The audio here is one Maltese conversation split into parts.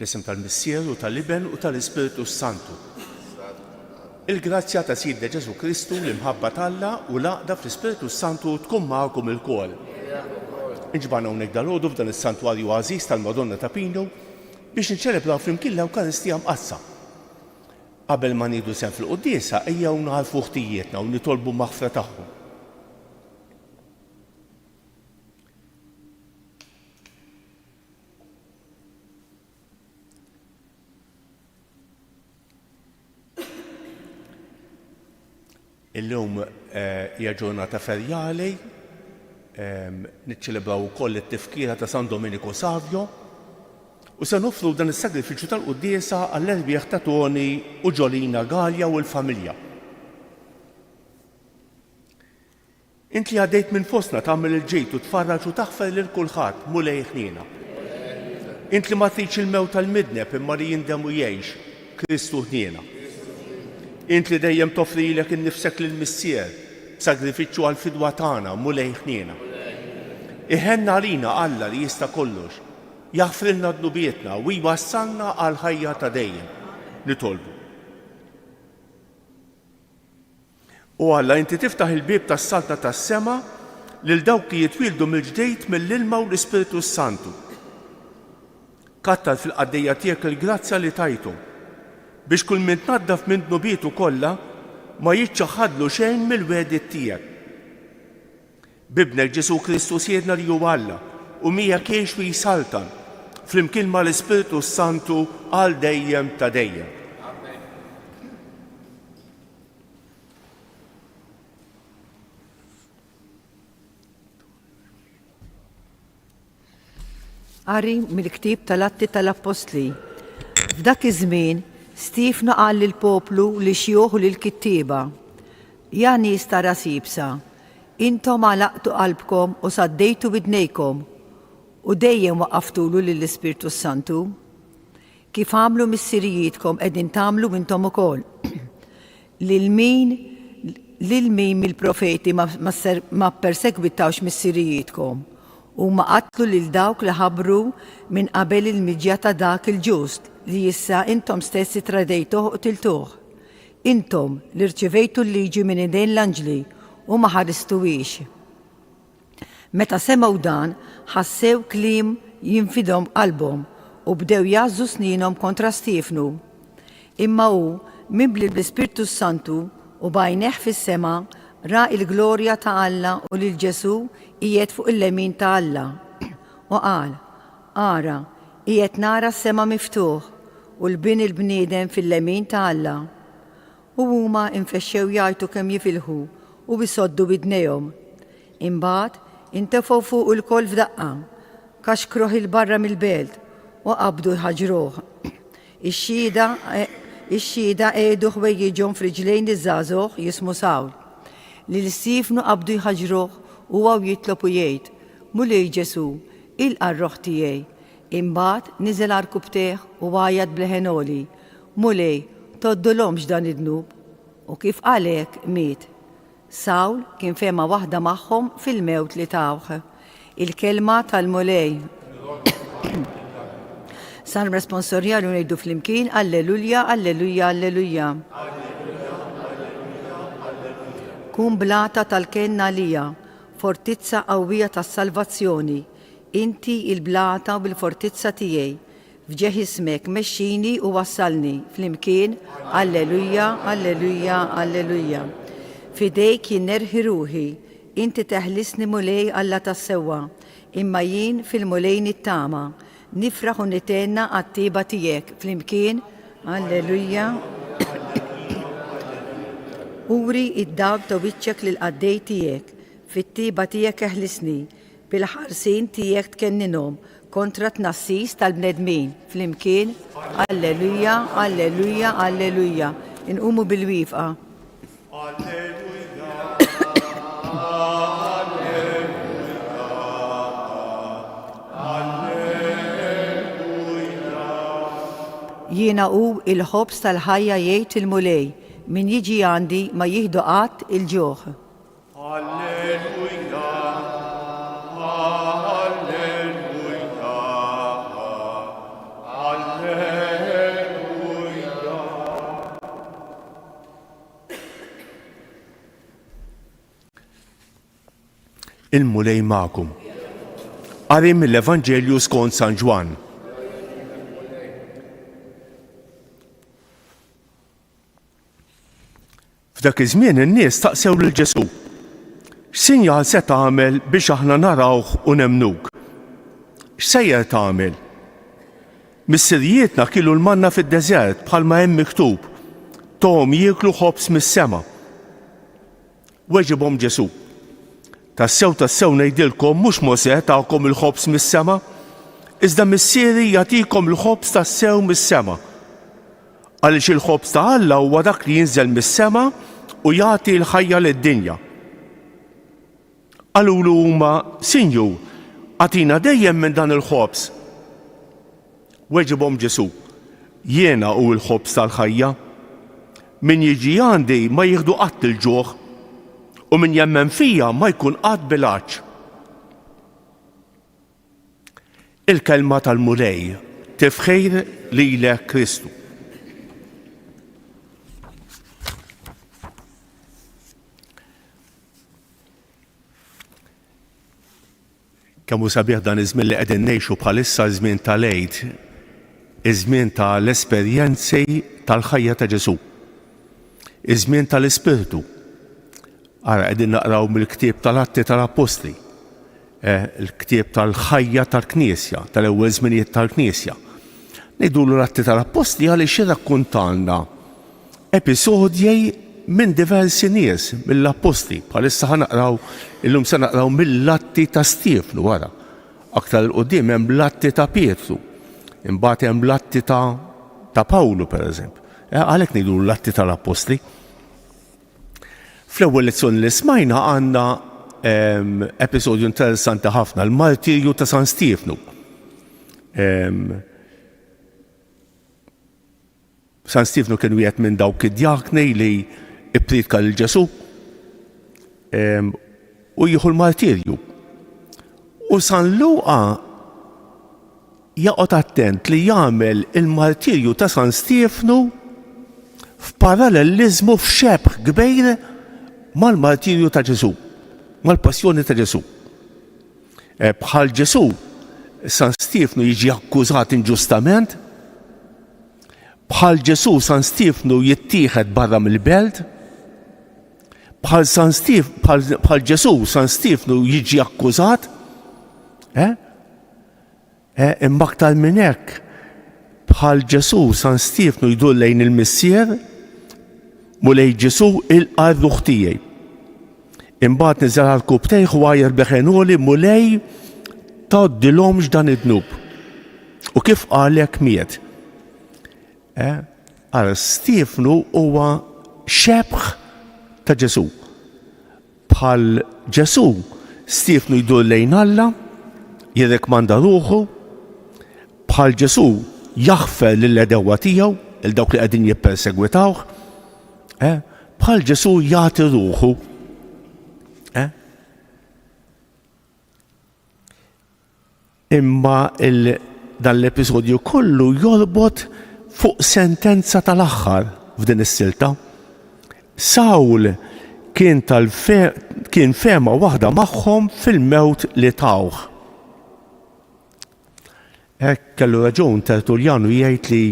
Fl-isem tal-Missier u tal-Iben u tal-Ispiritu Santu. Il-grazzja ta' Sidna Ġesu Kristu l-imħabba tal-Alla u l-għaqda fl-Ispiritu Santu tkun magħkom ilkoll. Inġbarna hawnhekk dalgħodu f'dan is-santwarju għażiż tal-Madonna ta' Pino biex niċċelebraw flimkien l-Ewkaristija mqassa. Qabel ma nieħdu sehem fil-quddiesa ejjew naħarfu ħtijietna u nitolbu maħfra tagħhom. Illum hija ġurnata ferjali, niċċelebraw ukoll it-tifkira ta' San Domenico Savio u se nofru dan is-sagrifiċċju tal-quddiesa għall-erbieħ ta' Toni u Ġolina Galja u l-familja. Int li għaddejt minn fostna tagħmel il-ġejt u tfarraġ u taħfer lil kulħadd mulej ħniena. Int li ma tridx il-mewt tal-midneb imma li jindem u jgħix Kristu ħniena. Int li dejjem toffrilek innifsek lill-Missier b'sagrifiċċju għall-fidwa tagħna mulej ħniena. Iħenna għalina Alla li jista' kollox, jaħfrilna dnubietna u jwassalna għal ħajja ta' dejjem. Nitolbu. U Alla inti tiftaħ il-bieb tas-salta tas-sema lil dawk li jitwildu mill-ġdejt mill-ilma u l-Ispiritu Santu. Kattar fil-qaddejja tiegħek il-grazzja li tajtu biex kull min tnaddaf minn dnubietu kollha ma jiċċaħħadlu xejn mill-wedit tiegħek. Bibnek Ġesu Kristu siedna li hu Alla u mija kienx fi saltan flimkien mal-Ispiritu Santu għal dejjem ta' dejjem. Qari mill-ktieb tal-Atti tal-Apostli. F'dak iż-żmien Stifna qal lill-poplu li xjuħ u lill-kittieba: Ja nies ta' ras jibsa, intom għalaqtu qalbkom u saddejtu bidnejkom u dejjem waqqaftulu lill-Ispiritu Santu. Kif għamlu missirijietkom qegħdin tagħmlu intom ukoll. Lil min mill-profeti ma ppersegwitawx missirijietkom u ma qatlu lil dawk li ħabbru minn qabel il-miġja ta' dak il-ġust li issa intom stessi tradejtuh u tiltuh. Intom li rċivejtu l-liġi minn idejn l-anġli u ma ħaristuwix. Meta semgħu dan, ħassew kliem jinfidhom qalbhom u bdew jażżu sninhom kontra Stifnu. Imma hu mibli bl-Ispirtu Santu u bajneħ fis-sema ra il-glorja ta' Alla u lil Ġesu qiegħed fuq il-lemin ta' Alla. U qal: Ara, qiegħed nara s-sema miftuħ u l-bin il-bniedem fil-lemin ta' Alla. U huma infexxew jgħidu kemm jifilħu u bisoddu bidnejhom. Imbagħad intefgħu fuq il-kol f'daqqa, kaxkruh il-barra mill-belt u qabdu jħaġruh. Ix-xhieda qiegħdu ħwejjiġhom f'riġlejn iż-żagħżugħ jismu Sawl. Lil Stifnu qabdu jħaġruh u għaw jitlob u jgħid, Mulej Ġesu, ilqa r-roħ tiegħi. Imbagħad niżel għar kubteħ u għajad bleħenoli, Mulej, toddolhomx dan id-dnub. U kif għalek miet. Sawl kien fema waħda magħhom fil-mewt li tawħ. Il-kelma tal-Mulej. San responsorjali ngħidu flimkien Alleluja, Alleluja, Alleluja. Kun blata tal-kenna lija, fortizza qawwija tas-salvazzjoni. Inti il-blata u bil-fortizza tiegħi. Fġeħ ismek mexxini u wassalni flimkien Alleluja, Alleluja, Alleluja. Fidejk jinnerħi ruħi, inti teħlisni Mulej Alla tas-sewwa, imma jien fil-Mulej nittama, nifraħ u nitenna għat-tieba tiegħek flimkien Alleluja. Uri id-dawb ta' wiċċek lil qaddej tiegħek, fit-tieba tiegħek eħlisni, bil-ħarsin tiegħek tkenninhom kontra tnassis tal-bnedmin flimkien Alleluja, Alleluja, Alleluja. Inqumu bil-wifqa. Jiena hu il-ħobs tal-ħajja jgħid il-Mulej, min jiġi għandi ma jieħdu qatt il-ġuħ. Alleluja, Alleluja, Alleluja. Il-Mulej magħkom. Qari mill-Evanġelju skont San Ġwan. F'dak iż-żmien in-nies staqsew lil Ġesu, x'sinjal se tagħmel biex aħna narawh u nemnuk? X'sejjer tagħmel? Missirijietna kielu l-manna fid-deżert bħalma hemm miktub, tom jieklu ħobs mis-sema. Weġibhom Ġesu, tassew ngħidilkom mhux Mosè tagħkom il-ħobs mis-sema, iżda missieri jagħtikom il-ħobs tassew mis-sema. Għaliex il-ħobs ta' Alla huwa dak li jinżel mis-sema u jagħti l-ħajja lid-dinja. Qalulu huma, Sinjur, għatina dejjem minn dan il-ħobs. Weġibhom Ġesu, jiena hu l-ħobs tal-ħajja. Min jiġi għandi ma jieħdu qatt il-ġuħ u min jemmen fija ma jkun qatt bil-għaġġ. Il-kelma tal-Mulej tifħejr lilek Kristu. Kemm hu sabiħ dan iż-żmien li qegħdin ngħixu bħalissa żmien tal-Għid, iż-żmien tal-esperjenzi tal-ħajja ta' Ġesu, iż-żmien tal-Ispirtu. Ara qegħdin naqraw mill-ktieb tal-Atti tal-Apostli, il-ktieb tal-ħajja tal-Knisja, tal-ewwel żminijiet tal-Knisja. Ngħidulu l-Atti tal-Apostli għaliex irrakkuntalna episodji minn diversi nies mill-Apostli. Bħalissa ħanaqraw illum se naqraw mill-Atti ta' Stiefnu wara. Aktar il-qudiem hemm l-Atti ta' Pietru. Imbagħad hemm l-Atti ta' Pawlu pereżempju. Għalhekk ngħidu l-Atti tal-Apostli. Fl-ewwel lezzjoni li smajna għandna episodju interessanti ħafna, l-martirju ta' San Stiefnu. San Stiefnu kien wieħed minn dawk id-djakni li ippridka lil Ġesu u jieħu l-martirju. U San Luqa jaqgħod attent li jagħmel il-martirju ta' San Stiefnu f'paralleliżmu f'xebħ kbir mal-martirju ta' Ġesu, mal-passjoni ta' Ġesu. Bħal Ġesu, San Stiefnu jiġi akkużat inġustament, bħal Ġesu San Stiefnu jittieħed barra mill-belt, bħal Ġesu San Stiefnu jiġi akkużat, imma aktar minn hekk, bħal Ġesu San Stiefnu jdur lejn il-missier, Mulej Ġesu ilqa r-ruħ tiegħi. Imbagħad niżel għall-kubtejh u għajjar beħenoli Mulej tgħoddilhomx dan id-dnub. U kif qalek miet. Ara Stiefnu huwa xebħ ta' Ġesu. Bħal Ġesu Stifnu jdur lejn Alla, jirrekmanda ruħu, bħal Ġesu jaħfer lill-edewa tiegħu, il dawk li qegħdin jippersegwitawh, bħal Ġesu jagħti ruħu. Imma dan l-episodju kollu jorbot fuq sentenza tal-aħħar f'din is-silta. Sawl kien fema waħda magħhom fil-mewt li tawh. Kellu raġun Tertuljanu jgħid li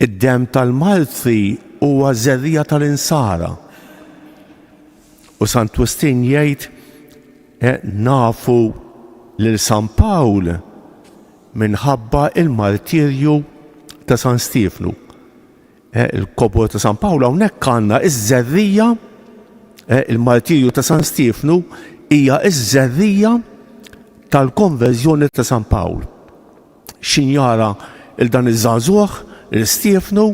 id-dem tal-Martri huwa żerrija tal-insara. U Sant Wistin jgħid nafu lil San Pawl minħabba il-martirju ta' San Stifnu. Il-kobor ta' San Pawl hawnhekk għandna iż-żerrija, il-martirju ta' San Stifnu hija iż-żerrija tal-konverżjoni ta' San Pawl. Xinjara il-dan iż-żagħżugħ, il-Stifnu,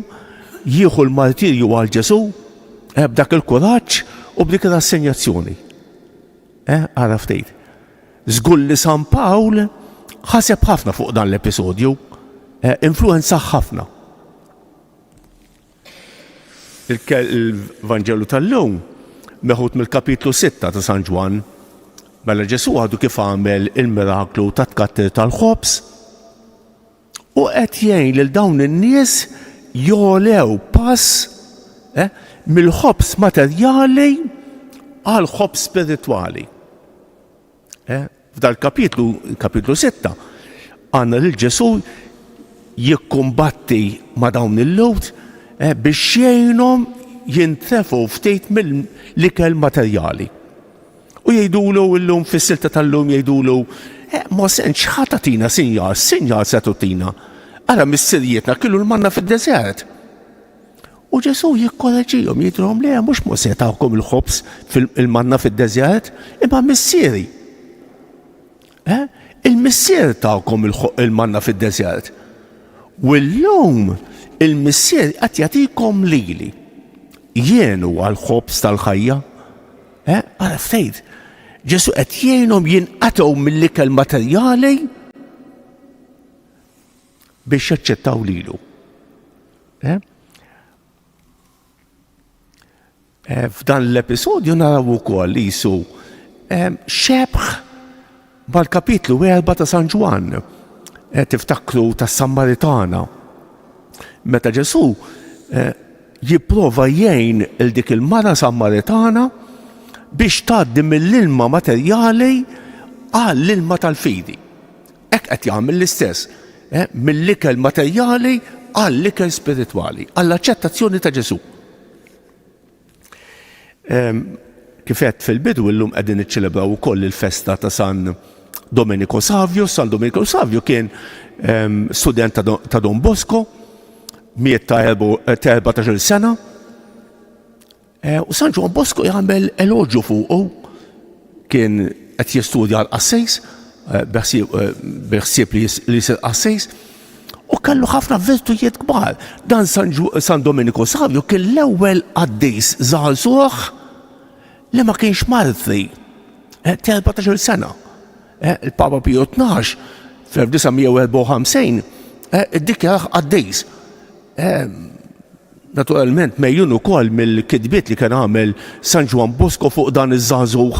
jieħu l-martirju għal Ġesu b'dak il-kuraġġ u b'dik ir-rassenjazzjoni. Ara ftit. Żgur li San Pawl ħaseb ħafna fuq dan l-episodju, influenza ħafna. Il-Vanġelu tal-lum meħud mill-kapitlu 6 ta' San Ġwan, mela Ġesu għadu kif għamel il-miraklu ta' tkattir tal-ħobs u qed jgħin lil dawn in-nies jolew pass mill-ħobs materjali għal ħobs spiritwali. F'dal kapitlu 6 għandna lil Ġesu jikkumbatti ma' dawn il-lowt biex jgħinhom jintrefu ftit mill-ikel materjali. U jgħidulu llum fis-silta tal-lum jgħidulu ma senx ħatatina sinjal se tutina. Ara mis-sirjietna kellu l-manna fid-deżert. U Ġesu jikkoreġihom jgħidulhom le mhux ma se tagħkom il-ħobs il-manna fid-deżert, imma missieri. Il-missier tagħkom il-manna fid-deżert. U llum il-missier qed jagħtikom lili. Jien huwa l-ħobs tal-ħajja. Ara ftejt, Ġesu qed jgħinhom jinqatgħu mill-ikel materjali biex jaċċettaw lilu. F'dan l-episodju naraw ukoll li jisu xebħ mal-kapitlu 4 ta' San Ġwan, tiftakru tas-Sammaritana. Meta Ġesu jipprova jgħin il-dik il-mara Sammaritana biex tgħaddi mill-ilma materjali għall-ilma tal-fidi. Hekk qed jagħmel l-istess, mill-ikel materjali għall-ikel spiritwali, għall-aċċettazzjoni ta' Ġesu. Kif qed fil-bidu illum qegħdin niċċelebraw ukoll il-festa ta' San Domenico Savio. San Domenico Savio kien student ta' Don Bosco, 14 sena. U San Ġwan Bosco jagħmel eloġju fuqu, kien qed jistudja l-qassejs, beħsieb li jsir qassejs, u kellu ħafna virtujiet kbar. Dan San Domenico Savio kien l-ewwel qaddis żagħżugħ li ma kienx martri, 14 sena. Il-Papa Pio XII fl-1954 iddikjaraħ qaddis. Naturalment mejjun ukoll mill-kidbiet li kien għamel San Ġwan Bosco fuq dan iż-żagħżugħ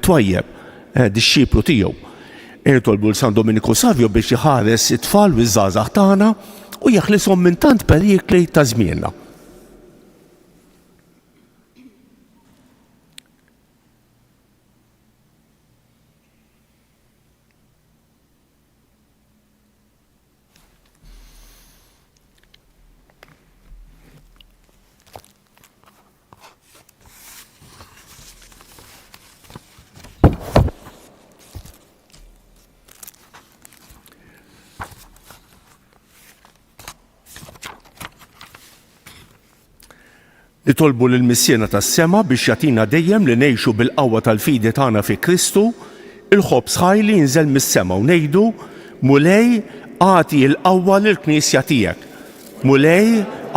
twajjeb, dix-xipru tiegħu. Nitolbu l-San Domenico Savio biex iħares it-tfal u ż-żgħażagħ tagħna u jeħlishom minn tant perikli ta' żmienna. Nitolbu lill-Missiena tas-sema biex jagħtina dejjem li ngħixu bil-qawwa tal-fidi tagħna fi Kristu, il-ħobs ħaj li jinżel mis-sema u ngħidu mulej għati l-qawwa lill-Knisja tiegħek. Mulej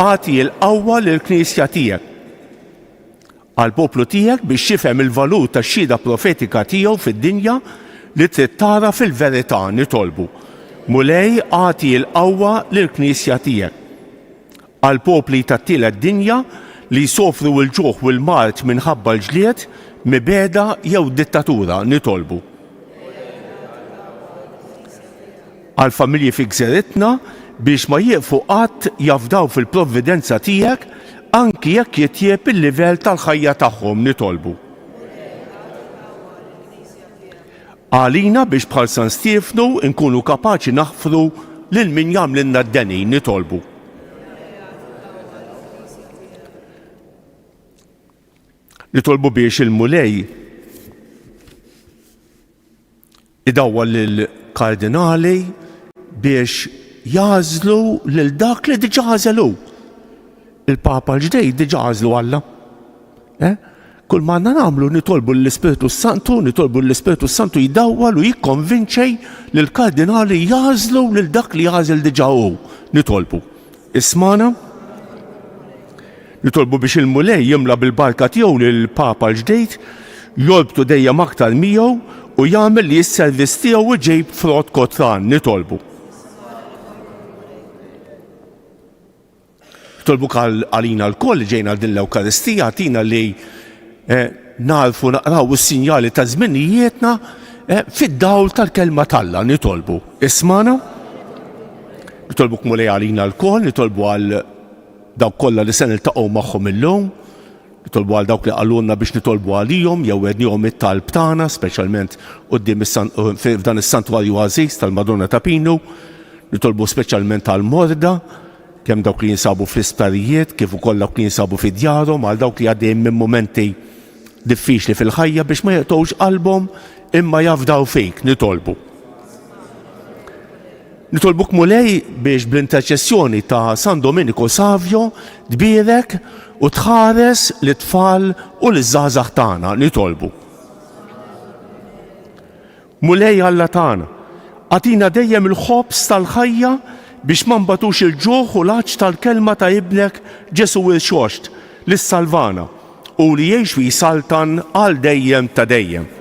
għati l-qawwa lill-Knisja tiegħek. għal poplu tiegħek biex jifhem il-valur tax-xhieda profetika tiegħu fid-dinja li trid tara fil-verità nitolbu. Mulej għati l-qawwa lill-Knisja tiegħek. Għal popli tat-tielet dinja li jsofru l-ġuħ u l-mart minħabba l-ġlied, mibeda jew dittatura nitolbu. Għal familji fi gżeritna biex ma jieqfu qatt jafdaw fil-provvidenza tiegħek anki jekk jitjieb il-livell tal-ħajja tagħhom nitolbu. Għalina biex bħal San Stefnu nkunu kapaċi naħfru lil min jagħmlilna d-deni nitolbu. Nitolbu biex il-mulej idawwa lill-kardinali biex jażlu lil dak li diġà għażelu. Il-Papa l-ġdejd diġà għażlu Alla. Kull ma għandna nagħmlu nitolbu l-Ispiritu Santu, nitolbu l-Ispiritu Santu jdawwal u jikkonvinċej lill-kardinali jażlu lil dak li għażel diġà hu. Nitolbu. Ismana? Nitolbu biex il-mulej jimla bil-barka tiegħu lill-Papa l-ġdejd, jorbtu dejjem aktar miegħu u jagħmel li s-servizz tiegħu ġejb frott kotran nitolbu. Nitolbu għalina l-koll ġejna din l-Ewkaristija tina li narfu naqraw is-sinjali ta' żminijietna fid-dawl tal-kelma talla nitolbu. Ismana? Nitolbu mulej għalina l-koll, nitolbu għal dawk kollha li se niltaqgħu magħhom illum, nitolbu għal dawk li qalulna biex nitolbu għalihom jew għednihom it-talb tagħna, speċjalment quddiem f'dan is-santwarju għażiż tal-Madonna ta' Pinu, nitolbu speċjalment għal morda, kemm dawk li jinsabu fl-isptarijiet, kif ukoll dawk li jinsabu fi djarhom, għal dawk li għaddejjin minn momenti diffiċli fil-ħajja biex ma jaqtgħux qalbhom imma jafdaw fik nitolbu. Nitolbuk mulej biex bl-interċessjoni ta' San Domenico Savio tbierek u tħares l-tfal u l-żgħażagħ tagħna nitolbu. Mulej Alla tagħna, għatina dejjem il-ħobbs tal-ħajja biex ma nbatux il-ġuħ u l-għaġġ tal-kelma ta' ibnek Ġesu il-Xoxt lis-Salvana u li jgħix fi saltan għal dejjem ta' dejjem.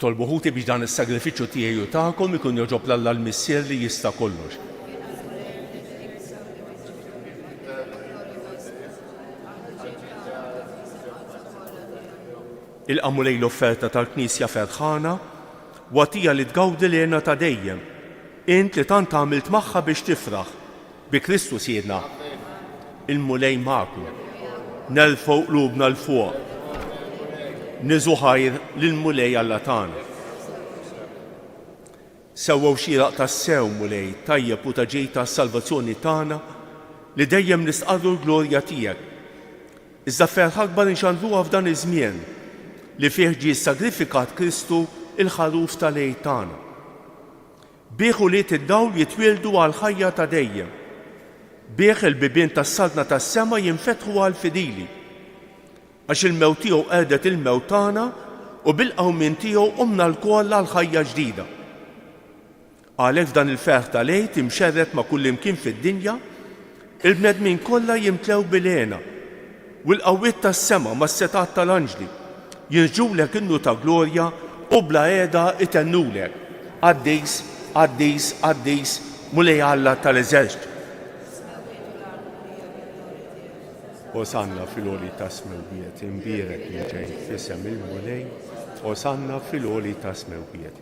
Tolbu ħuti biex dan is-sagrifiċċju tiegħi u tagħkom ikun joġob l-Alla l-Missier li jista' kollox. Il-qamu lejn l-offerta tal-Knisja ferħana wagħtija li tgawdi lejna ta' dejjem. Int li tant għamilt magħha biex tifraħ bi Kristus jiedna. Il-mulej magħkom. Nerfgħu qlubna l fuq. Niżu ħajr lill-mulej Alla tagħna. Sewwew xieraq tas-sew mulej tajjeb u ta' ġej tas-salvazzjoni tagħna li dejjem nisqarru l-glorja tiegħek. Iżda ferħ akbar inxandruha f'dan iż-żmien li fih ġie sagrifikat Kristu il-ħaruf tal-għejn tagħna. Bieħ uliet id-dawl jitwildu għal ħajja ta' dejjem. Bieħ il-bibien tas-saltna tas-sema jinfetħu għal fidili. Għax il-mewt tiegħu qiegħdet il-mewt tagħna u bil-qawmien tiegħu qumna l-koll għal ħajja ġdida. Għalhekk f'dan il-ferħ tal-għid imxerret ma' kull imkien fid-dinja, il-bnedmin kollha jimtlew bil-għena u l-qawwiet tas-sema mas-setat tal-anġli jinġulek innu ta' glorja u bla qiegħda itennulek. Qaddis, qaddis, qaddis, mulej Alla tal-eżerċitu. Osanna fil-għoli ta' smewbiet, imbierek li ġej f'isem il-mulej, osanna fil-għoli ta' smewbiet.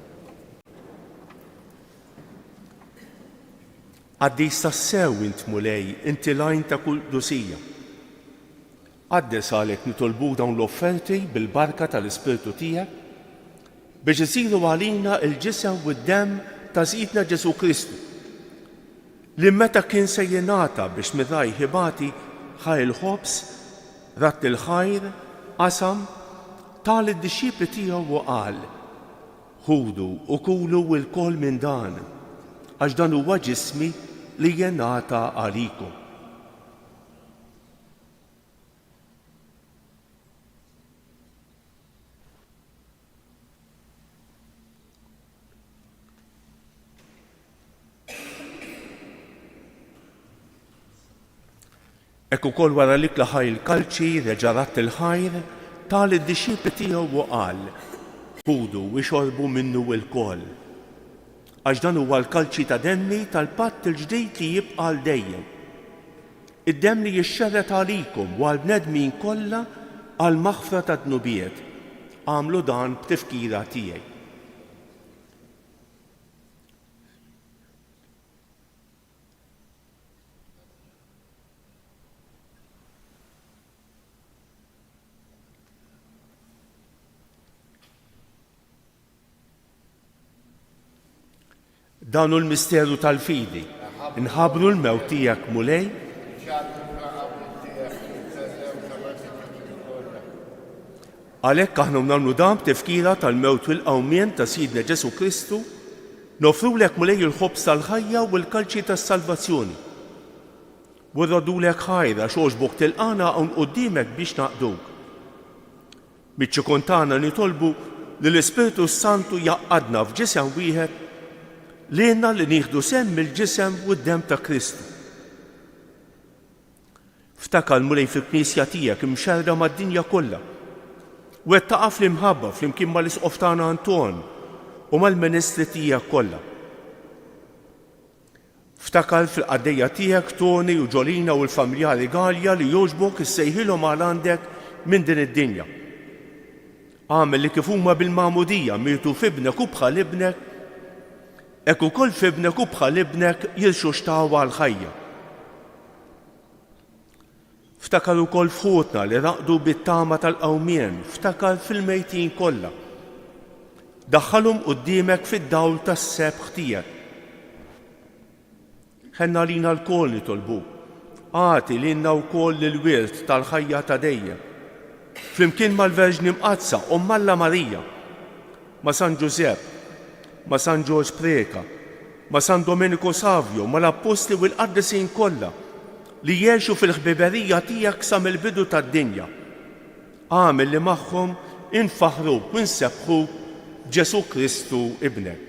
Għaddis tas-sew int mulej, inti lajn ta' kull dusija. Għaddes għalek nitolbu dawn l-offerti bil-barka tal-Ispirtu tiegħek biex isiru għalina il-ġisem u d-dem ta' Sidna Ġesu Kristu li meta kien se jingħata biex miraj ħibati ħaj il-ħobs, ratt il-ħajr, qasam, tal id-dixxipli tiegħu u qal: ħudu u kulu l-kol minn dan, għax dan huwa ġismi li jingħata għalikom. Ekk ukoll wara li klaħaj il-kalċi reġa' ratt il-ħajr tal id-dixxipli tiegħu u qal: ħudu u xorbu minnu l-koll. Għax dan huwa l-kalċi ta' demmi tal-patt il-ġdid li jibqa' għal dejjem. Id-demm li jixxerret għalikom u għall-bnedmin kollha għal maħfra ta' dnubiet. Għamlu dan b'tifkira tiegħi. Dan hu l-misteru tal-fidi. Inħabru l-mewt tiegħek mulej għalhekk aħna nagħmlu dan b'tifkira tal-mewt u l-qawmien ta' Sidna Ġesu Kristu, nofrulek mulej il-ħobs tal-ħajja u l-kalċi tas-salvazzjoni. U rradulek ħajra xogħġbok tilqana hawn quddiemek biex naqduk. Miċ-ċikun tagħna nitolbu li l-Ispiritu Santu jaqgħadna f'ġisem wieħed lilna li nieħdu semm il-ġisem u d-dem ta' Kristu. Ftakar mulej fil-Knisja tiegħek imxerra mad-dinja kollha. Wettaqa' fl-imħabba flimkien mal-isqof tagħna Anton u mal-ministri tiegħek kollha. Ftakar fil-qaddejja tiegħek Toni u Ġolina u l-familjari Galja li jogħġbok issejħilhom għal għandek minn din id-dinja. Għamel li kif huma bil-magħmudija mietu f'ibnek u bħal ibnek, hekk ukoll f'ibnek u bħal ibnek jilxuxtaw għall-ħajja. Ftakar ukoll f'ħutna li raqdu bit-tama tal-qawmien, ftakar fil-mejtin kollha. Daħħalhom quddiemek fid-dawl tas-sebħ tiegħek. Ħenna lina l-kol nitolbu, għati lilna wkoll l-wirt tal-ħajja ta' dejjem. Flimkien mal-Verġni Mqazza u Malla Marija, ma' San Giuseppe, ma' San George Preka, ma' San Domenico Savio, ma' l-Apostli u l-Qaddisin kollha li jgħixu fil-ħbiberija tiegħek sa mill-bidu tad-dinja. Għamel li magħhom infaħruk u nsebħuk Ġesu Kristu ibnek.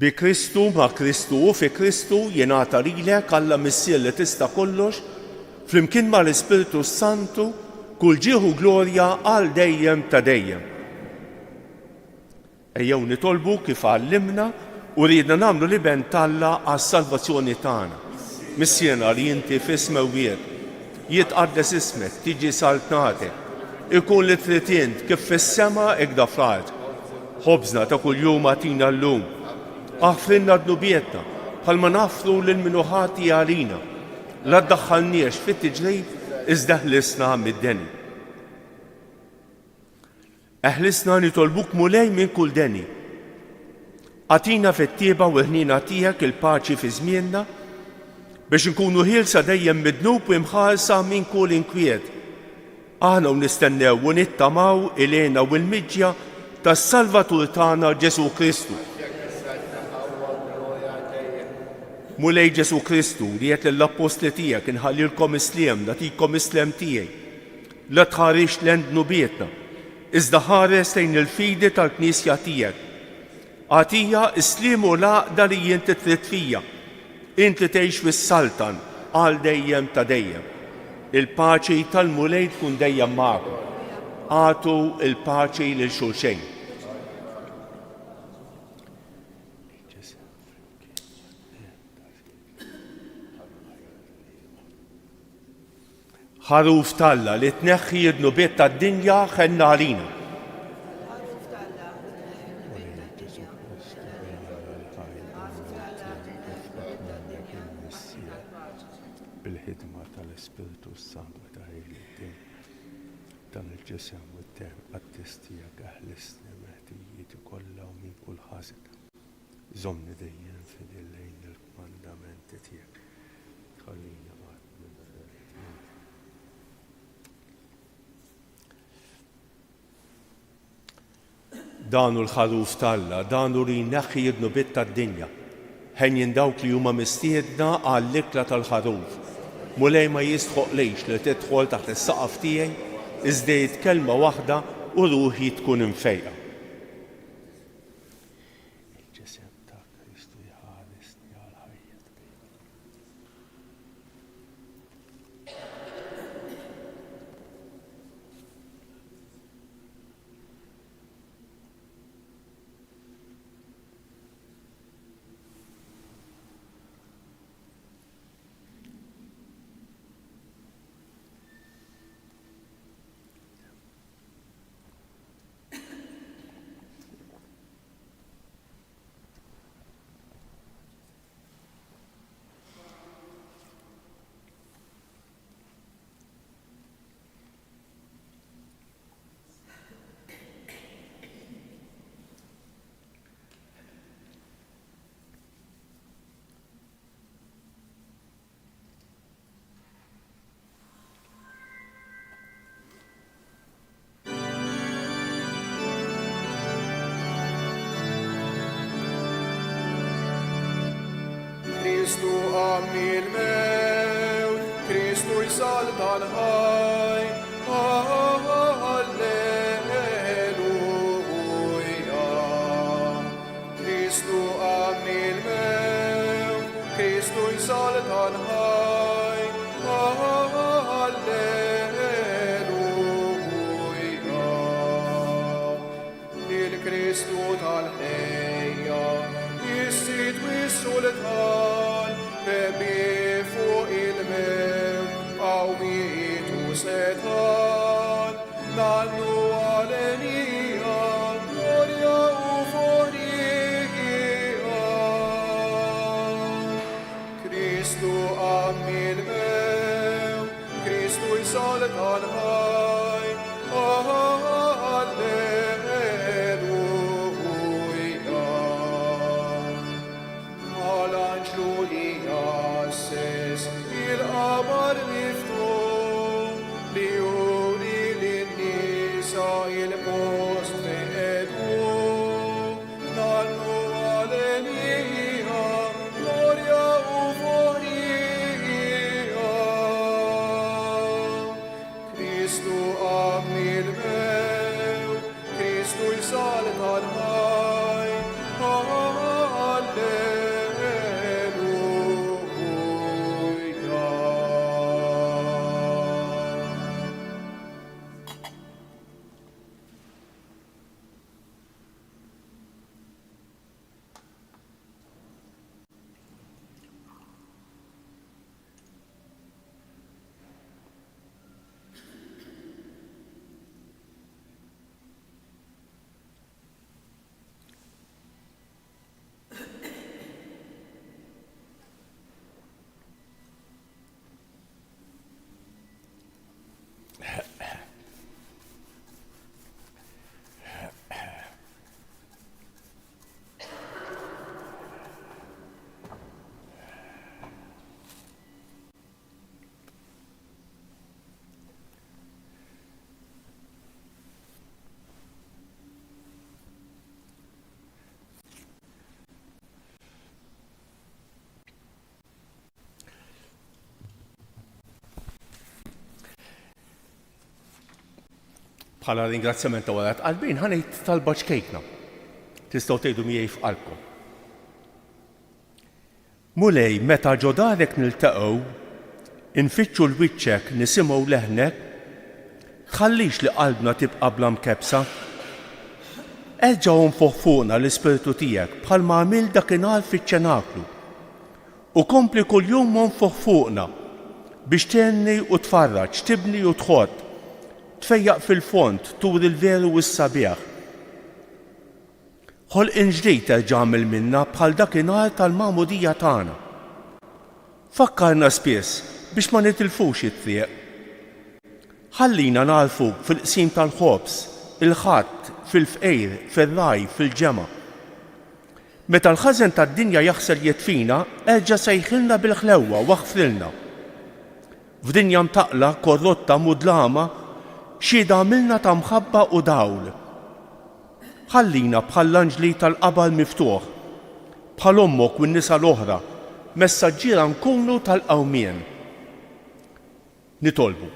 Bi Kristu, ma' Kristu u fi Kristu jingħata lilek Alla Missier li tista' kollox flimkien mal-Ispiritu Santu kull ġieħu glorja għal dejjem ta' dejjem. Ejjew nitolbu kif għallimna u ridna nagħmlu li ben Alla għas-salvazzjoni tagħna. Missjena li inti f'ismewiet, jitqaddes ismek, tiġi saltnatek, ikun li trid int kif fis-sema hekk fl-ard. Ħobżna ta' kuljum agħtina llum. Aħfrinna dnubietna bħalma nafru lil minu ħati għalina. La ddaħħalniex fit-tiġrib iżda ħlisna mid-deni. Eħlisna nitolbuk mulej minn kull deni. Għatina fit-tieba u ħnina tiegħek il-paċi fi żmienna biex nkunu ħielsa dejjem midnub u imħarsa minn kull inkwiet. Aħna u nistennew u nittamaw ilena u l-miġja tas-Salvatur tagħna Ġesu Kristu. Mulej Ġesu Kristu li qed lill-Apostli tiegħek inħallilkom isliem nagħtikom islem tiegħi. La tħarix lend nubietna, iżda ħares lejn il-fidi tal-Knisja tiegħek. Għatija isliem u l-għaqda li inti trid fija. Inti tgħix fis-Saltan għal dejjem ta' dejjem. Il-paċi tal-mulej tkun dejjem magħkom. Għatu il-paċi lil xulxejn. ħaruf Talla li tneħħi d-nubiet tad-dinja ħenna għalina. bil-ħidma tal-Ispiritu Santu taħil dan il-ġisem u t-tem għat-testija għahlisni meħtijiet kollha u minn kull ħażin. Żommni dejjem fidillejn il-mandamenti tiegħek. Tħallina Danu l-ħaruf Talla, danu li jneħħi d-nubiet tad-dinja. Ħejjin dawk li huma mistiedna għall-ikla tal-ħaruf. Mulej ma jistħoqlejx li tidħol taħt is-saqaf tiegħi iżda kelma waħda u ruħi tkun imfejqa. il-ġisem ta' Kristu jħaresni għal ħajja. Kristu għammi l-mewt, Kristu jsalta l-ħaj, Alleluja. Kristu għammi l-mewt, Kristu jsalta l-ħaj, Alleluja. Il-Kristu tal-ħejja, jissid wis-sultan, bebi fuq il-mew, għawmitu setan, nannu għalenija, glorja u forija. Kristu għammi l-mew, Kristu jsaltan ħaj, Alleluja. Għal-anġlu li jasses il-qamar miftuħ li juri lin-nisa il-post feqedu. Nannu għalenija, glorja u forija. Kristu għammi l-mew, Kristu jsalta l-ħaj, Bħala ringrazzjament ta' wara qalbin ħanejt talba ċkejkna. Tistgħu tgħidu miegħi f'qalbkom. Mulej meta ġodarek niltaqgħu, infittxu l-wiċċek nisimgħu leħnek, tħallix li qalbna tibqa' bla mkebsa. Erġgħu nfuħ fuqna l-Ispiritu tiegħek bħalma għamil dakinhar fiċ-ċenaklu. U kompli kuljum nfuħ fuqna biex tenni u tfarraġ, tibni u tħodd, tfejjaq fil-fond, tur il-veru u s-sabiħ. Ħolqien ġdid terġa' minna bħal dakinhar tal-magħmudija tagħna. Fakkarna spiss biex ma nitilfux it-triq. Ħallina narfuk fil-qsim tal-ħobs, il-ħadd, fil-fqejr, fil-raj, fil-ġema. Meta l-ħażen tad-dinja jaħsel jitfina, erġa' sejħilna bil-ħlewwa waħfrilna. F'dinja mtaqla, korrotta, mudlama, xieda għamilna ta' mħabba u dawl. Ħallina bħall-anġli tal-qabal miftuħ, bħal ommok u n-nisa l-oħra, messaġġiera nkunu tal-qawmien. Nitolbu.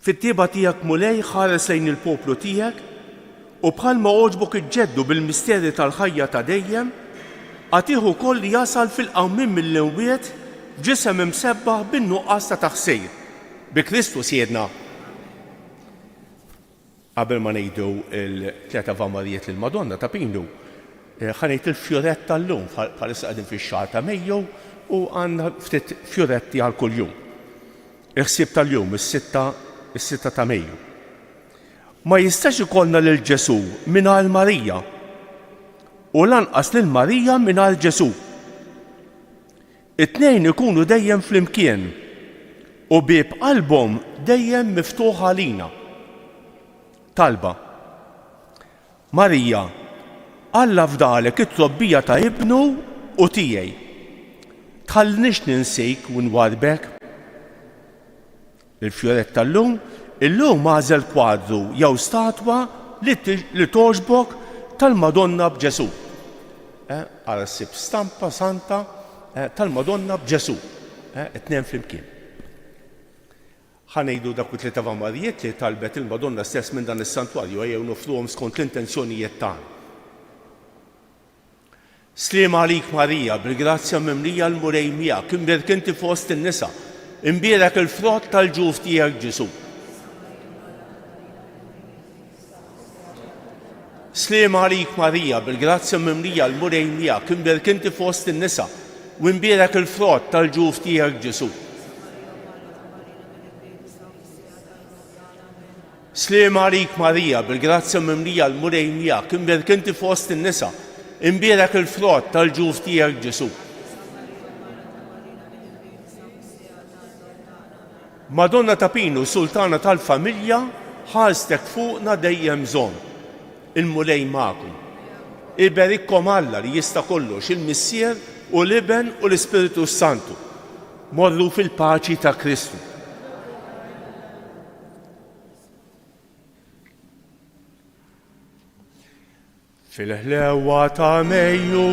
Fit-tieba tiegħek mulej ħares lejn il-poplu tiegħek u bħalma għoġbok iġġeddu bil-misteri tal-ħajja ta' dejjem, għatiħu koll li jasal fil-qawmien mill-imwiet ġisem imsebbaħ bin-nuqqas ta' taħsir. Bi Kristu siedna. Qabel ma ngħidu l-3 Avamarijiet lill-Madonna ta' Pinu, ħanejt il-fjurett tal-lum bħalissa qegħdin fix-xahar ta' Mejju u għandna ftit fjuretti għal kuljum. Il-ħsieb tal-jum is-6 ta' Mejju. Ma jistax ikollna lil Ġesu mingħajr Marija u lanqas lil Marija mingħajr Ġesu. It-tnejn ikunu dejjem flimkien u bib qalbhom dejjem miftuħ għalina. Talba. Marija, Alla fdalek it-trobbija ta' ibnu u tiegħi. Tħallnix ninsejk u nwarbek. Il-fjurett tal-lum, illum għażel kwadru jew statwa li toġbok tal-Madonna b'Ġesu. Għal ssib stampa santa tal-Madonna b'Ġesu. It-tnejn flimkien. Ħanejdu dak it-3 Avamarijiet li talbet il-Madonna stess minn dan is-santwarju ejjew nofruhom skont l-intenzjonijiet tagħna. Sliem għalik Marija, bil-grazzja mimlija l-murej miegħek, imbierek inti fost in-nisa, imbierek il-frott tal-ġuf tiegħek Ġesu. Sliem għalik Marija, bil-grazzja mimlija l-murej miegħek, imbierek inti fost in-nisa, u imbierek il-frott tal-ġuf tiegħek Ġesu. Sliem għalik Marija, bil-grazzja mimlija l-murej miegħek, imbierek inti fost in-nisa, imbierek il-frott tal-ġuf tiegħek Ġesu. Madonna ta' Pinu, sultana tal-familja, ħarstek fuqna dejjem żomm. Il-mulej magħkom. Iberikkom Alla li jista' kollox, il-Missier u l-Iben u l-Ispiritu Santu. Morru fil-paċi ta' Kristu. Fil-ħlewa ta' Mejju